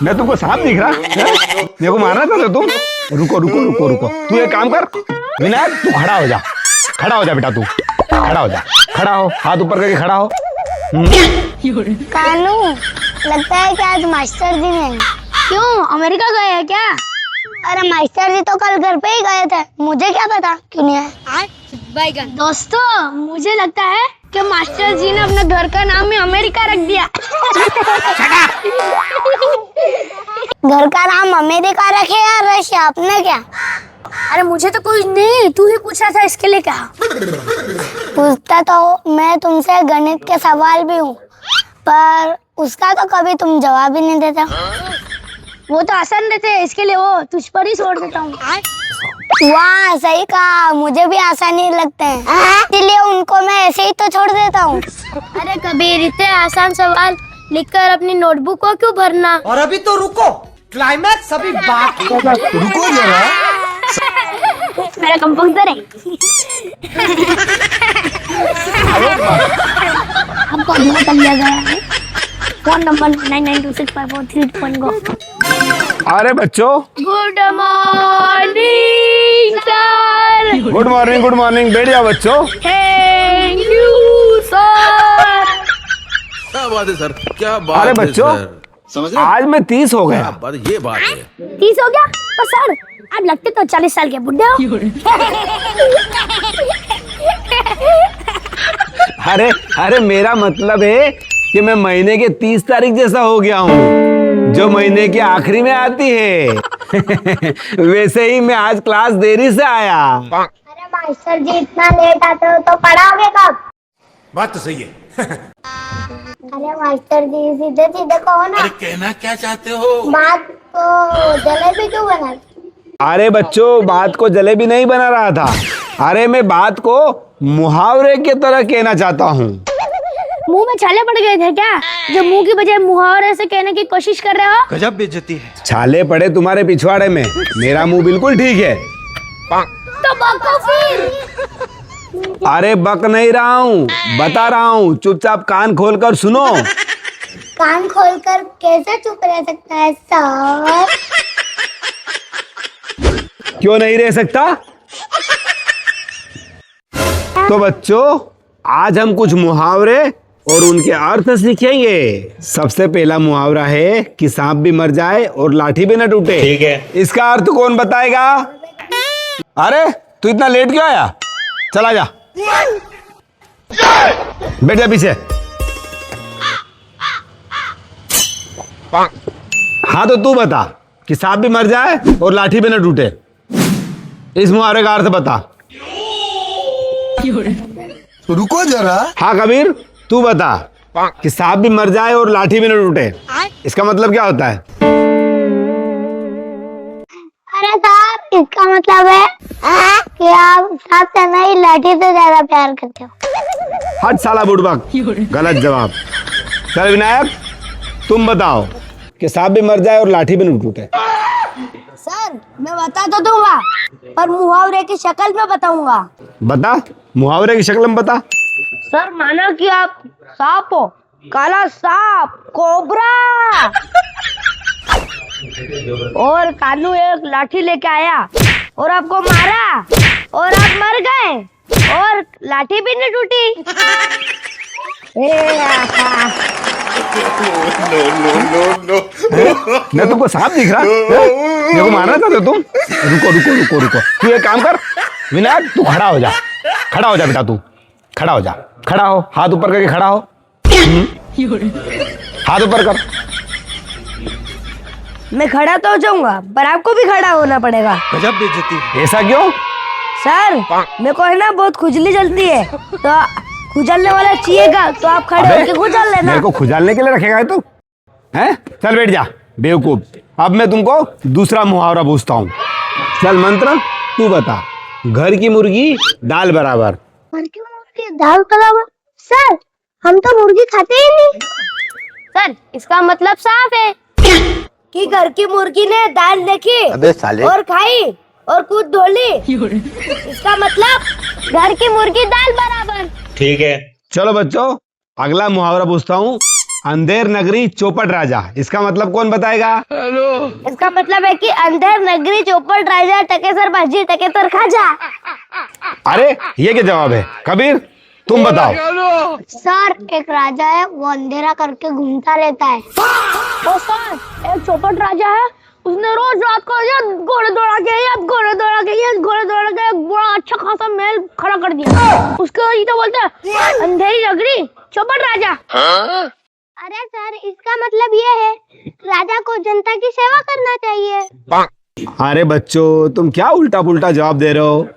मैं तुमको सांप दिख रहा है? मेरे को मारना था तुम? रुको रुको रुको रुको, तू एक काम कर विनायक, तू खड़ा हो जा, खड़ा हो जा बेटा, तू खड़ा हो जा, खड़ा हो, हाथ ऊपर करके खड़ा हो। कानू, लगता है कि आज मास्टर जी नहीं। क्यों, अमेरिका गए हैं क्या? अरे मास्टर जी तो कल घर पे ही गए थे, मुझे क्या पता क्यों नहीं आए। दोस्तों, मुझे लगता है कि मास्टर जी ने अपने घर का नाम ही अमेरिका रख दिया। घर का नाम अमेरिका रखे या रशिया, आपने क्या? अरे मुझे तो कुछ नहीं, तू ही पूछा था, इसके लिए क्या पूछता? तो मैं तुमसे गणित के सवाल भी हूँ, पर उसका तो कभी तुम जवाब ही नहीं देता। वो तो आसान रहते हैं, इसके लिए वो तुझ पर ही छोड़ देता हूँ। वाह, सही कहा, मुझे भी आसान ही लगते हैं, इसलिए उनको मैं ऐसे ही तो छोड़ देता हूँ। अरे कबीर, इतने आसान सवाल लिखकर अपनी नोटबुक को क्यों भरना? और अभी तो रुको, क्लाइमैक्स अभी बाकी। रुको जरा, मेरा कंपोजर है। हमको अभी कर लिया गया है। Phone number 99265432.go। अरे बच्चों, good morning sir. Good morning, good morning, बैठ जाओ बच्चों। Thank you sir. क्या बात है सर, क्या बात अरे है बच्चों, सर? समझ रहे? आज मैं 30 हो गया। क्या बात, ये बात है। 30 हो गया? पर सर, आप लगते तो 40 साल के बुढ़े हो। अरे अरे, मेरा मतलब है कि मैं महीने के 30 तारीख जैसा हो गया हूँ, जो महीने के आखिरी में आती है। वैसे ही मैं आज क्लास देरी से आया। अरे मास्टर जी, इतना लेट आते हो तो पढ़ाओगे कब? बात तो सही है। अरे मास्टर जी, सीधे सीधे कहो ना। अरे कहना क्या चाहते हो? बात को जलेबी क्यों बना? अरे बच्चों, बात को जलेबी नहीं बना रहा था। अरे मैं बात को मुहावरे की तरह कहना चाहता हूँ। मुंह में छाले पड़ गए थे क्या, जो मुंह की बजाय मुहावरे से कहने की कोशिश कर रहे हो? गजब बेइज्जती है। छाले पड़े तुम्हारे पिछवाड़े में, मेरा मुंह बिल्कुल ठीक है। तो बको फिर। अरे बक नहीं रहा हूँ, बता रहा हूँ, चुपचाप कान खोलकर सुनो। कान खोलकर कैसे चुप रह सकता है सर? क्यों नहीं रह सकता? तो बच्चों, आज हम कुछ मुहावरे और उनके अर्थ सीखेंगे। सबसे पहला मुहावरा है कि सांप भी मर जाए और लाठी भी न टूटे। ठीक है। इसका अर्थ कौन बताएगा? अरे तू इतना लेट क्यों आया? चला जा, बैठ जा पीछे। हाँ तो तू बता कि सांप भी मर जाए और लाठी भी न टूटे, इस मुहावरे का अर्थ बता। रुको जरा। हाँ कबीर, तू बता कि सांप भी मर जाए और लाठी भी न टूटे, इसका मतलब क्या होता है? अरे सर, इसका मतलब है कि आप सांप से नहीं लाठी से ज्यादा प्यार करते हो। हट साला बुड़बक, गलत जवाब। चल विनायक, तुम बताओ कि सांप भी मर जाए और लाठी भी न टूटे। सर, मैं बता तो दूंगा, पर मुहावरे की शक्ल में बताऊंगा। बता, मुहावरे की शक्ल में बता। सर, मानो कि आप सांप हो, काला सांप, कोबरा, और कानू एक लाठी लेके आया और आपको मारा और आप मर गए और लाठी भी नहीं टूटी। मैं तुमको सांप दिख रहा? मेरे को मारना था तुम? रुको रुको रुको रुको, तू एक काम कर विनायक, तू खड़ा हो जा, खड़ा हो जा बेटा, तू खड़ा हो जा, खड़ा हो, हाथ ऊपर करके खड़ा हो। हाथ ऊपर कर। मैं खड़ा तो हो जाऊंगा, पर आपको भी खड़ा होना पड़ेगा। गजब बेइज्जती है। ऐसा क्यों? सर, मेरे को है ना बहुत खुजली जलती है, तो खुजलने वाला चाहिएगा तो आप खड़े होकर खुजल लेना। मेरे को खुजालने के लिए रखेगा है तू? हैं? चल बैठ जा बेवकूफ। अब मैं तुमको दूसरा मुहावरा पूछता हूँ। चल मंत्र, तू बता। घर की मुर्गी दाल बराबर। घर की मुर्गी दाल बराबर? सर, हम तो मुर्गी खाते ही नहीं। सर, इसका मतलब साफ है कि घर की मुर्गी ने दाल देखी और खाई और खुद धो ली। इसका मतलब घर की मुर्गी दाल बराबर। ठीक है। चलो बच्चों, अगला मुहावरा पूछता हूँ। अंधेर नगरी चौपट राजा, इसका मतलब कौन बताएगा? इसका मतलब है कि अंधेर नगरी चौपट राजा टकेसर भाजी टकेसर खाजा। अरे ये क्या जवाब है? कबीर तुम बताओ। सर एक राजा है, वो अंधेरा करके घूमता रहता है। ओ सर एक चौपट राजा है, उसने रोज रात को घोड़े दौड़ा के बड़ा अच्छा खासा महल खड़ा कर दिया। उसको ये तो बोलते हैं अंधेरी नगरी चौपट राजा। अरे सर इसका मतलब ये है राजा को जनता की सेवा करना चाहिए। अरे बच्चों तुम क्या उल्टा पुल्टा जवाब दे रहे हो?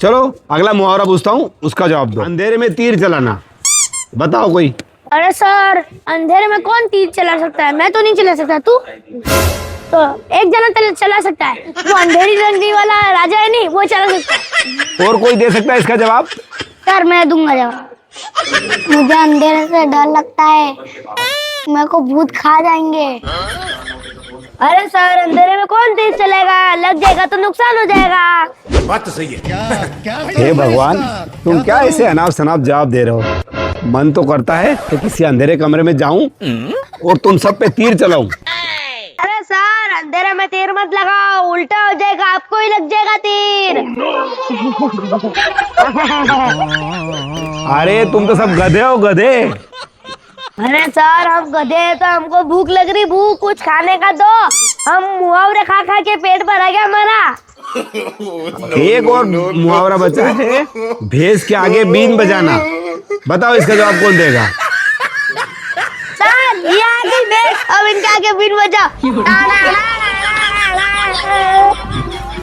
चलो अगला मुहावरा पूछता हूँ, उसका जवाब दो। अंधेरे में तीर चलाना, बताओ कोई। अरे सर अंधेरे में कौन तीर चला सकता है? मैं तो नहीं चला सकता, तू तो एक जना चला सकता है, वो अंधेरी नगरी वाला राजा है नहीं, वो चला सकता है। और कोई दे सकता है इसका जवाब? सर मैं दूंगा जवाब। मुझे अंधेरे से डर लगता है, मेरे को भूत खा जाएंगे। अरे सर अंधेरे में कौन तेज चलेगा? लग जाएगा तो नुकसान हो जाएगा। बात तो सही है। हे भगवान, तुम क्या ऐसे अनाप शनाप जवाब दे रहे हो? मन तो करता है कि किसी अंधेरे कमरे में जाऊं और तुम सब पे तीर चलाऊं। अरे सर अंधेरे में तीर मत लगाओ, उल्टा हो जाएगा, आपको ही लग जाएगा तीर। अरे तुम तो सब गधे हो, गधे। अरे सर हम गधे हैं तो हमको भूख लग रही, भूख कुछ खाने का दो। हम मुहावरे खा खा के पेट भरा गया हमारा। एक और मुहावरा बचा है, भैंस के आगे बीन बजाना, बताओ इसका जवाब कौन देगा? सर ये आगे बैठ, अब इनके आगे बीन बजा।